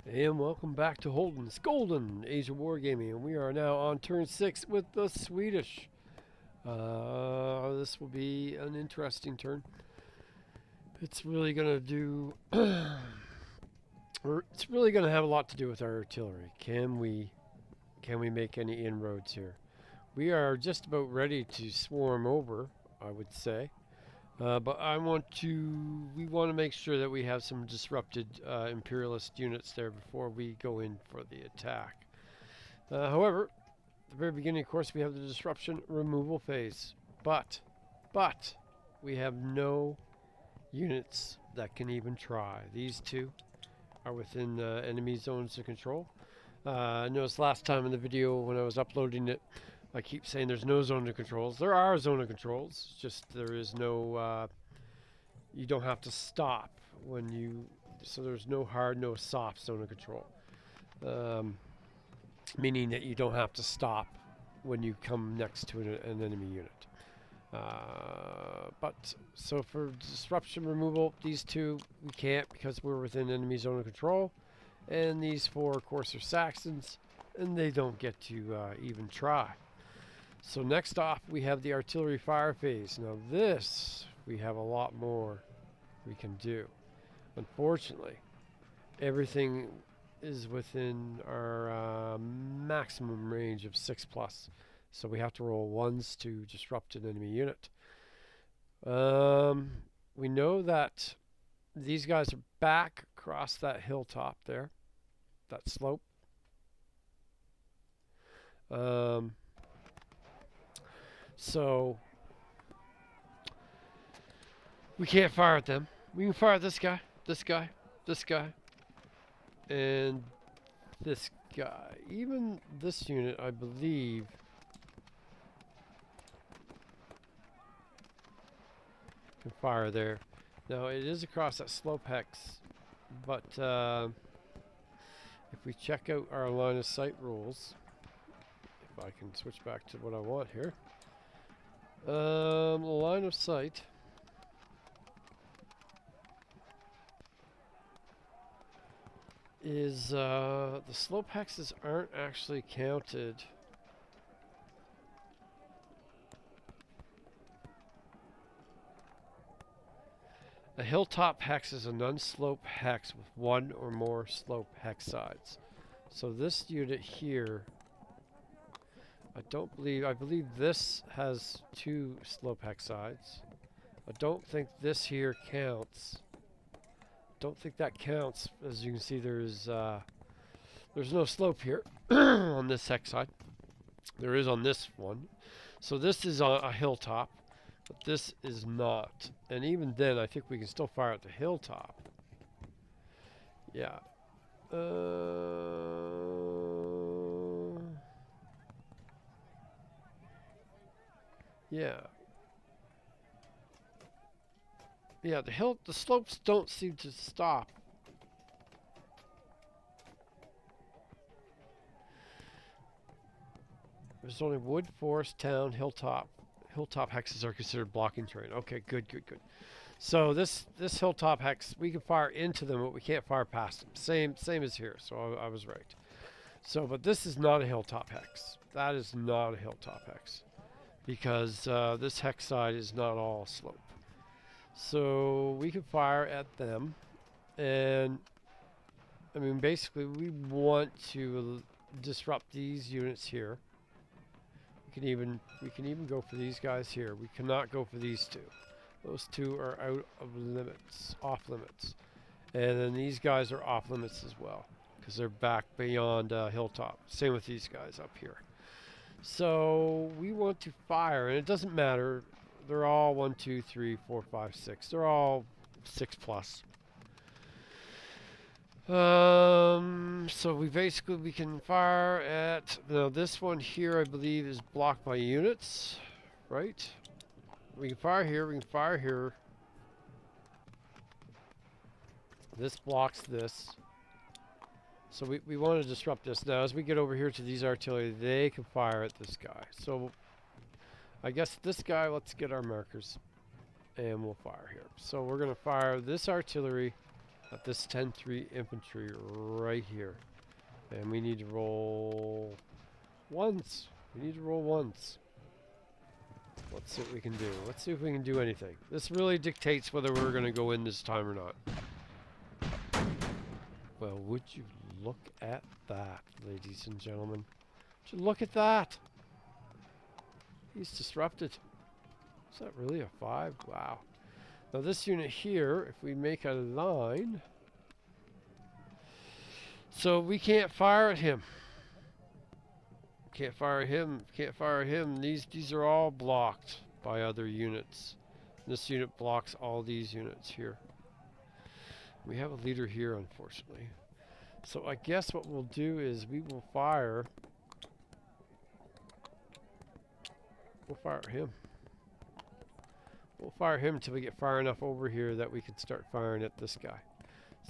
And welcome back to Holden's Golden Age of Wargaming, and we are now on turn 6 with the Swedish. This will be an interesting turn. It's really going to do... it's really going to have a lot to do with our artillery. Can we make any inroads here? We are just about ready to swarm over, I would say. But we want to make sure that we have some disrupted imperialist units there before we go in for the attack. However, at the very beginning, of course, we have the disruption removal phase. But, we have no units that can even try. These two are within enemy zones of control. I noticed last time in the video when I was uploading it, I keep saying there's no zone of controls. There are zone of controls, just there is no, you don't have to stop when you, so there's no hard, no soft zone of control. Meaning that you don't have to stop when you come next to an enemy unit. So for disruption removal, these two we can't because we're within enemy zone of control. And these four, of course, are Saxons, and they don't get to even try. So next off, we have the artillery fire phase. Now this, we have a lot more we can do. Unfortunately, everything is within our maximum range of 6+. So we have to roll 1s to disrupt an enemy unit. We know that these guys are back across that hilltop there, that slope. So we can't fire at them. We can fire at this guy, this guy, this guy, and this guy. Even this unit, I believe, can fire there. Now it is across that slope hex, but if we check out our line of sight rules, if I can switch back to what I want here. The line of sight is the slope hexes aren't actually counted. A hilltop hex is an unslope hex with one or more slope hex sides. So this unit here, I believe this has 2 slope hex sides. I don't think this here counts. Don't think that counts. As you can see, there's no slope here on this hex side. There is on this one. So this is on a hilltop, but this is not. And even then, I think we can still fire at the hilltop. Yeah. Yeah. Yeah, the slopes don't seem to stop. There's only wood, forest, town, hilltop. Hilltop hexes are considered blocking terrain. Okay, good. So this hilltop hex, we can fire into them, but we can't fire past them. Same as here. So I was right. So, but this is not a hilltop hex. That is not a hilltop hex, because this hex side is not all slope. So we can fire at them, and I mean basically we want to disrupt these units here. We can even go for these guys here. We cannot go for these two. Those two are out of limits, off limits, and then these guys are off limits as well because they're back beyond hilltop. Same with these guys up here. So we want to fire, and it doesn't matter. They're all 1, 2, 3, 4, 5, 6. They're all 6+. So we can fire at, now this one here I believe is blocked by units, right? We can fire here, we can fire here. This blocks this. So we want to disrupt this. Now as we get over here to these artillery, they can fire at this guy. So I guess this guy, let's get our markers, and we'll fire here. So we're going to fire this artillery at this 10-3 infantry right here. And we need to roll once. We need to roll once. Let's see what we can do. Let's see if we can do anything. This really dictates whether we're going to go in this time or not. Well, would you look at that, ladies and gentlemen? Would you look at that? He's disrupted. Is that really a 5? Wow. Now this unit here, if we make a line, so we can't fire at him. Can't fire him. Can't fire him. These are all blocked by other units. This unit blocks all these units here. We have a leader here, unfortunately. So I guess what we'll do is we will fire. We'll fire him. We'll fire him until we get far enough over here that we can start firing at this guy.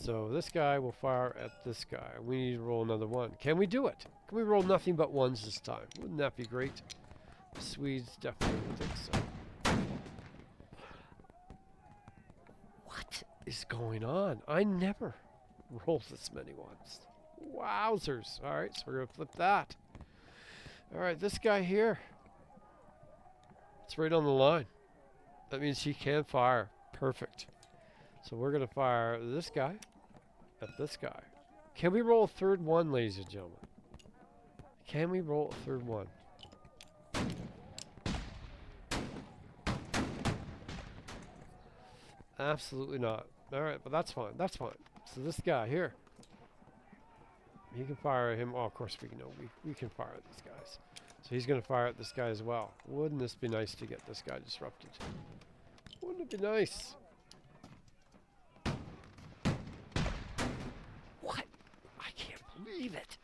So this guy will fire at this guy. We need to roll another one. Can we do it? Can we roll nothing but ones this time? Wouldn't that be great? The Swedes definitely would think so. What is going on? I never roll this many ones. Wowzers. Alright, so we're going to flip that. Alright, this guy here. It's right on the line. That means he can fire. Perfect. So we're going to fire this guy at this guy. Can we roll a third one, ladies and gentlemen? Can we roll a third one? Absolutely not. Alright, but that's fine. That's fine. So this guy here. He can fire at him. Oh, of course we know. We can fire at these guys. So he's going to fire at this guy as well. Wouldn't this be nice to get this guy disrupted? Wouldn't it be nice? What? I can't believe it.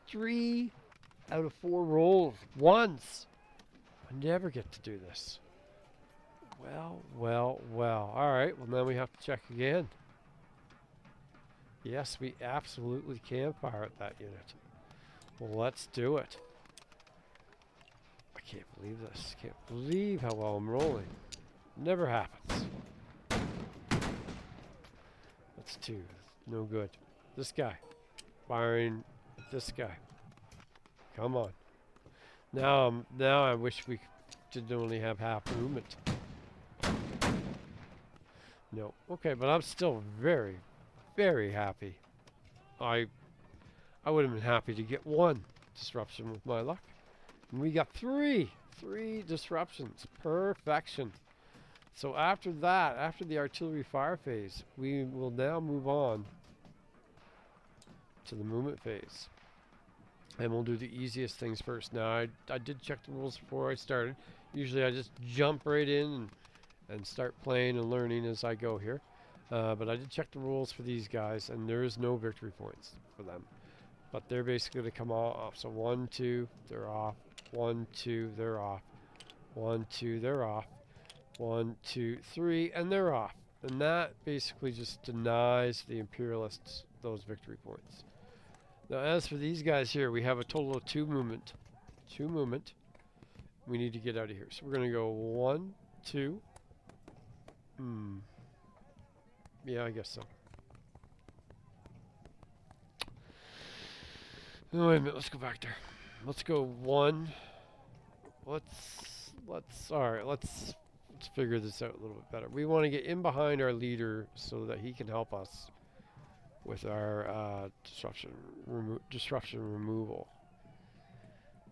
3 out of 4 rolls. Once. I never get to do this. Well, well, well. Alright, well now we have to check again. Yes, we absolutely can fire at that unit. Well, let's do it. I can't believe this. Can't believe how well I'm rolling. Never happens. That's 2. No good. This guy. Firing at this guy. Come on. Now I wish we didn't only have half movement. No. Okay, but I'm still very, very happy. I would have been happy to get 1 disruption with my luck. And we got 3 disruptions. Perfection. So after that, after the artillery fire phase, we will now move on to the movement phase. And we'll do the easiest things first. Now, I did check the rules before I started. Usually I just jump right in and start playing and learning as I go here. But I did check the rules for these guys, and there is no victory points for them. But they're basically going to come all off. So 1, 2, they're off. 1, 2, they're off. 1, 2, they're off. 1, 2, 3, and they're off. And that basically just denies the Imperialists those victory points. Now, as for these guys here, we have a total of 2 movement. 2 movement. We need to get out of here. So we're going to go 1, 2. Yeah, I guess so. Oh, wait a minute. Let's go back there. Let's go 1. Alright, let's figure this out a little bit better. We want to get in behind our leader so that he can help us with our disruption removal.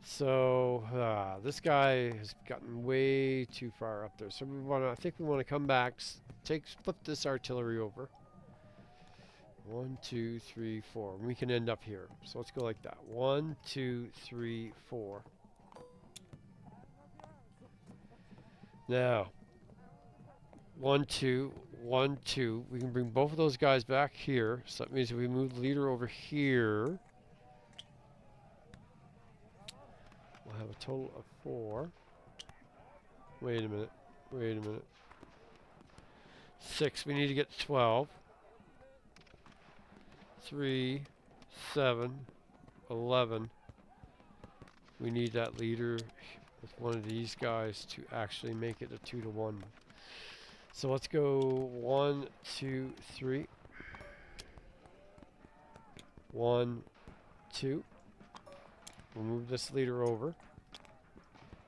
So this guy has gotten way too far up there. So I think we want to come back, flip this artillery over. 1, 2, 3, 4. We can end up here. So let's go like that. 1, 2, 3, 4. Now, 1, 2, 1, 2. We can bring both of those guys back here. So that means if we move the leader over here, we'll have a total of 4. Wait a minute. Wait a minute. 6. We need to get 12. 3, 7, 11. We need that leader with one of these guys to actually make it a 2 to 1. So let's go 1, 2, 3. 1, 2. We'll move this leader over.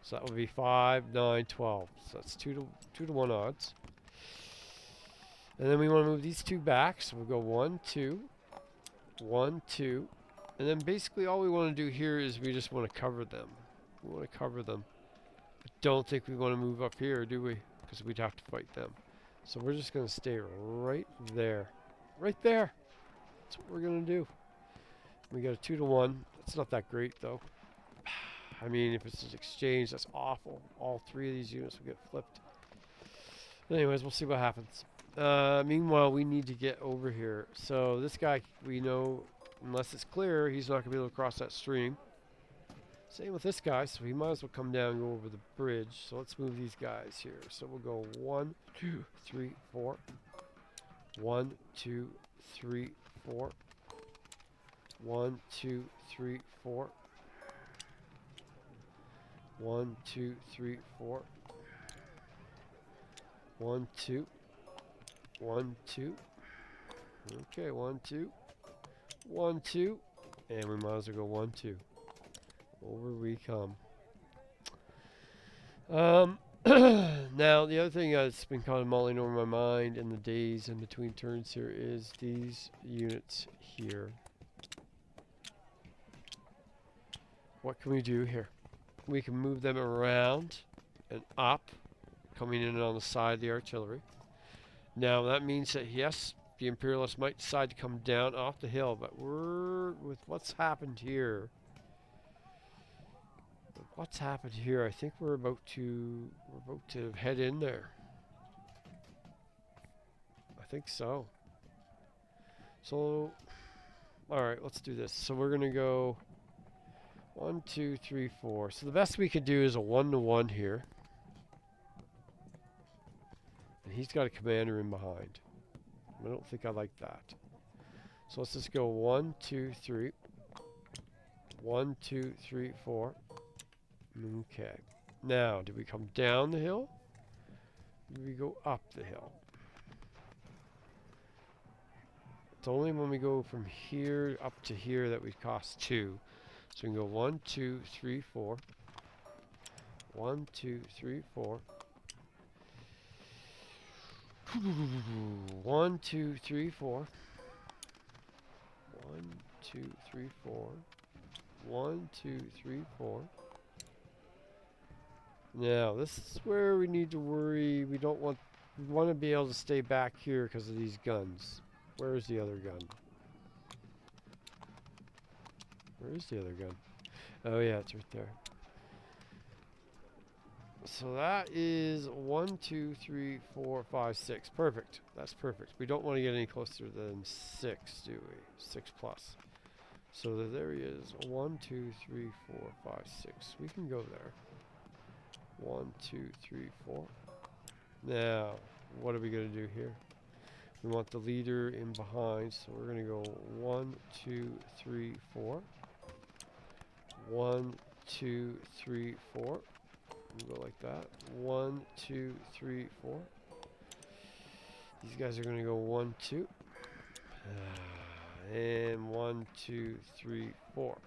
So that would be 5, 9, 12. So that's 2 to 1 odds. And then we want to move these 2 back. So we'll go 1, 2, 1, 2. And then basically all we want to do here is we just want to cover them. We want to cover them. I don't think we want to move up here, do we? Because we'd have to fight them. So we're just going to stay right there. Right there. That's what we're going to do. We got a 2 to 1. That's not that great, though. I mean, if it's an exchange, that's awful. All 3 of these units will get flipped. But anyways, we'll see what happens. Meanwhile, we need to get over here. So this guy, we know, unless it's clear, he's not going to be able to cross that stream. Same with this guy, so he might as well come down and go over the bridge. So let's move these guys here. So we'll go 1, 2, 3, 4. 1, 2, 3, 4. 1, 2, 3, 4. 1, 2, 3, 4. 1, 2. 1, 2. Okay, 1, 2. 1, 2. And we might as well go 1, 2. Over we come. Now, the other thing that's been kind of mulling over my mind in the days in between turns here is these units here. What can we do here? We can move them around and up, coming in on the side of the artillery. Now, that means that, yes, the Imperialists might decide to come down off the hill, but with what's happened here, I think we're about to head in there. I think so. So, all right, let's do this. So we're gonna go 1, 2, 3, 4. So the best we could do is a 1 to 1 here, and he's got a commander in behind. I don't think I like that. So let's just go 1, 2, 3. 1, 2, 3, 4. Okay. Now, do we come down the hill? Do we go up the hill? It's only when we go from here up to here that we cost 2. So we can go 1, 2, 3, 4. 1, 2, 3, 4. 1, 2, 3, 4. 1, 2, 3, 4. 1, 2, 3, 4. Now, this is where we need to worry. We want to be able to stay back here because of these guns. Where's the other gun? Where's the other gun? Oh yeah, it's right there. So that is 1, 2, 3, 4, 5, 6. Perfect. That's perfect. We don't want to get any closer than 6, do we? 6 plus. So there he is. 1, 2, 3, 4, 5, 6. We can go there. 1, 2, 3, 4. Now, what are we going to do here? We want the leader in behind, so we're going to go 1, 2, 3, 4. 1, 2, 3, 4. We'll go like that. 1, 2, 3, 4. These guys are going to go 1, 2. And 1, 2, 3, 4.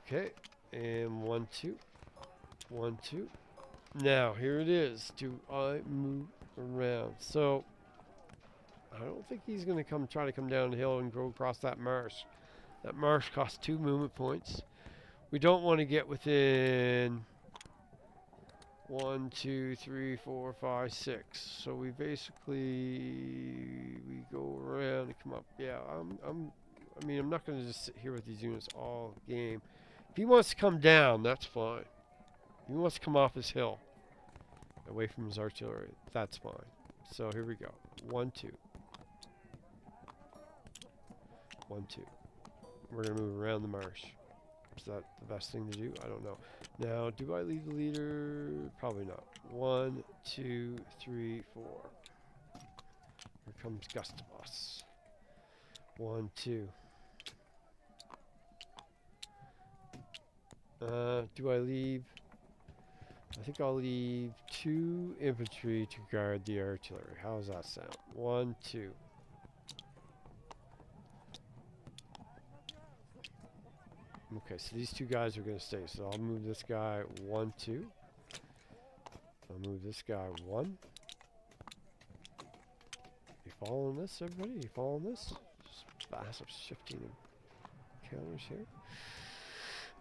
Okay. And 1, 2. 1, 2. Now, here it is. Do I move around? So, I don't think he's going to try to come down the hill and go across that marsh. That marsh costs 2 movement points. We don't want to get within 1, 2, 3, 4, 5, 6. So we go around and come up. Yeah, I mean, I'm not going to just sit here with these units all game. If he wants to come down, that's fine. If he wants to come off his hill, away from his artillery, that's fine. So here we go. 1, 2. 1, 2. We're going to move around the marsh. Is that the best thing to do? I don't know. Now, do I leave the leader? Probably not. 1, 2, 3, 4. Here comes Gustavus. 1, 2. Do I leave? I think I'll leave 2 infantry to guard the artillery. How does that sound? 1, 2. Okay, so these two guys are going to stay. So I'll move this guy 1, 2. I'll move this guy 1. You following this, everybody? You following this? Just massive shifting of counters here.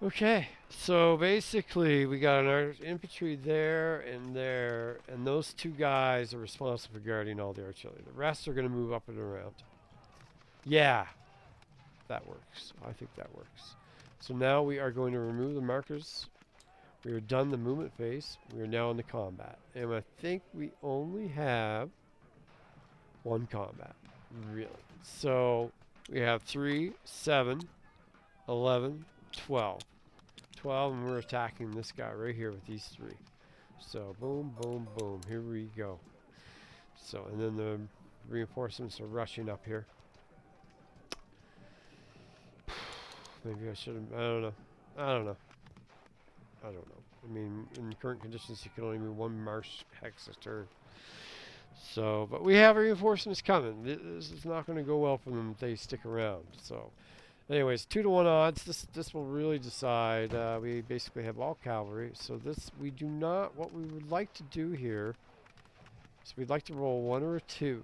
Okay, so basically we got our infantry there, and those two guys are responsible for guarding all the artillery. The rest are going to move up and around. Yeah, that works. I think that works. So now we are going to remove the markers. We are done the movement phase. We are now in the combat. And I think we only have one combat, really. So we have 3, 7, 11, 12. 12, and we're attacking this guy right here with these 3. So boom, boom, boom. Here we go. So, and then the reinforcements are rushing up here. Maybe I should have, I don't know. I mean, in current conditions, you can only move 1 marsh hex a turn. So, but we have reinforcements coming. This is not going to go well for them if they stick around. So, anyways, 2-to-1 odds. This will really decide. We basically have all cavalry. So this, we do not, what we would like to do here is we'd like to roll 1 or a 2.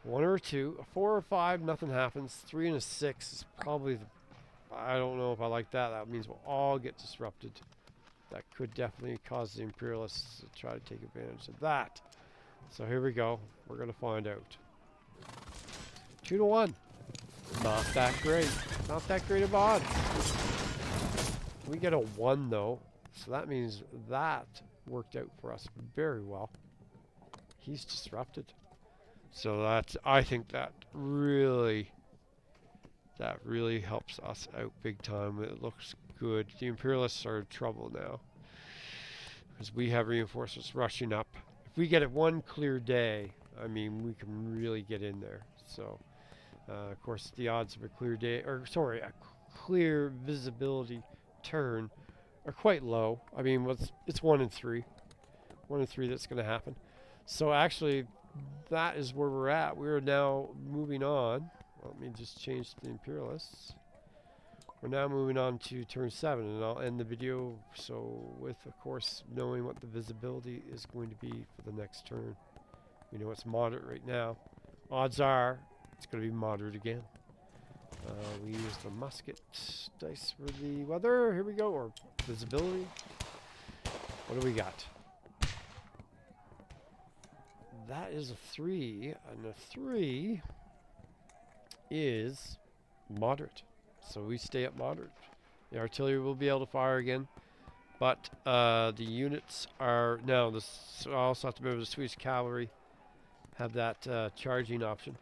1 or a 2. A 4 or 5, nothing happens. 3 and a 6 is probably the, I don't know if I like that. That means we'll all get disrupted. That could definitely cause the Imperialists to try to take advantage of that. So here we go. We're going to find out. 2-to-1. Not that great. Not that great of odds. We get a 1 though. So that means that worked out for us very well. He's disrupted. So that's, I think that really helps us out big time. It looks good. The Imperialists are in trouble now because we have reinforcements rushing up. If we get it 1 clear day, I mean, we can really get in there. So, of course, the odds of a clear day, or sorry, a clear visibility turn are quite low. I mean, it's 1 in 3. 1 in 3 that's going to happen. So actually, that is where we're at. We're now moving on. Let me just change to the Imperialists. We're now moving on to turn 7, and I'll end the video. So with, of course, knowing what the visibility is going to be for the next turn. We know it's moderate right now. Odds are it's going to be moderate again. We use the musket dice for the weather. Here we go, or visibility. What do we got? That is a 3, and a 3 is moderate. So we stay at moderate. The artillery will be able to fire again, but the units are now. This I also have to remember the Swedish cavalry have that charging option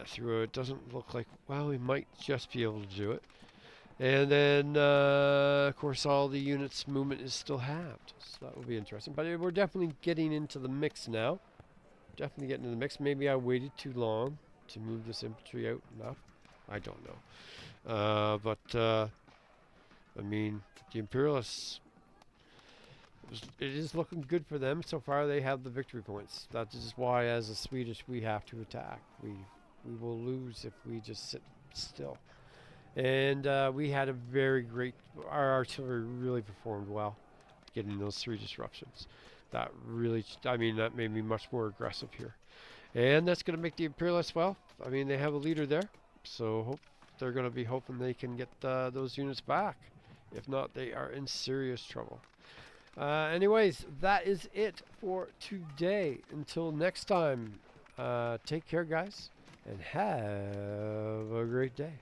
through. It doesn't look like. Well, we might just be able to do it. And then, of course, all the units' movement is still halved. So that will be interesting. But we're definitely getting into the mix now. Definitely getting into the mix. Maybe I waited too long to move this infantry out enough. I don't know. I mean, the Imperialists, it is looking good for them. So far, they have the victory points. That is why, as a Swedish, we have to attack. We will lose if we just sit still. And we had a very great, our artillery really performed well, getting those 3 disruptions. That really, I mean, that made me much more aggressive here. And that's going to make the Imperialists, well, I mean, they have a leader there. So they're going to be hoping they can get those units back. If not, they are in serious trouble. Anyways, that is it for today. Until next time, take care, guys, and have a great day.